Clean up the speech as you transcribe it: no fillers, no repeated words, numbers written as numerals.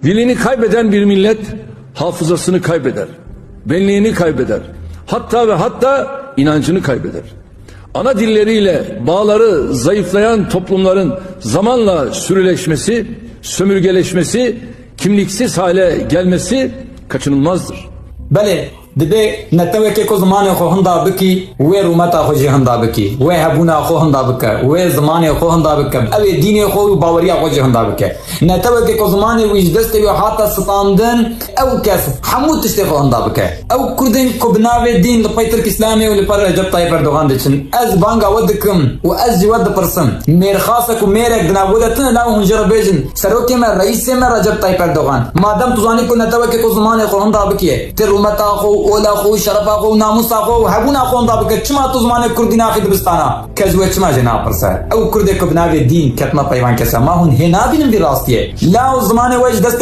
Dilini kaybeden bir millet hafızasını kaybeder, benliğini kaybeder, hatta ve hatta inancını kaybeder. Ana dilleriyle bağları zayıflayan toplumların zamanla sürüleşmesi, sömürgeleşmesi, kimliksiz hale gelmesi kaçınılmazdır. بله دبی نتوه که زمان خو هندا بکی و رومتا خو جه هندا بکی و هبونا خو هندا بکه و زمان خو هندا بکه او دین خو باوریا خو جه هندا بکه نتوه که زمان ویج دست و حتی ستاندن او کس حمود تشته خو هندا بکه او کردن کو بناو دین لپیتر اسلامی و لپر رجب طیب اردوغان دچن از بانگا ودکم و از جود پرسم میر خاصک و میرک دنا ودتن لا هنجر بیجن سروکی ما رئیس ما رجب طیب اردوغان مادام توزانی کو نتوه که زمان خو هندا بکیه تر رومتا خو اولا خو شرفا خو ناموسا خو هبونا خو هندا بکه چما تو زمان کردینا خید بستانا کزوه چما جنا پرسه او کرده کو بناو دین کتما پیوان کسا ما هن هنا بینم بی راستیه لا زمان وجه دست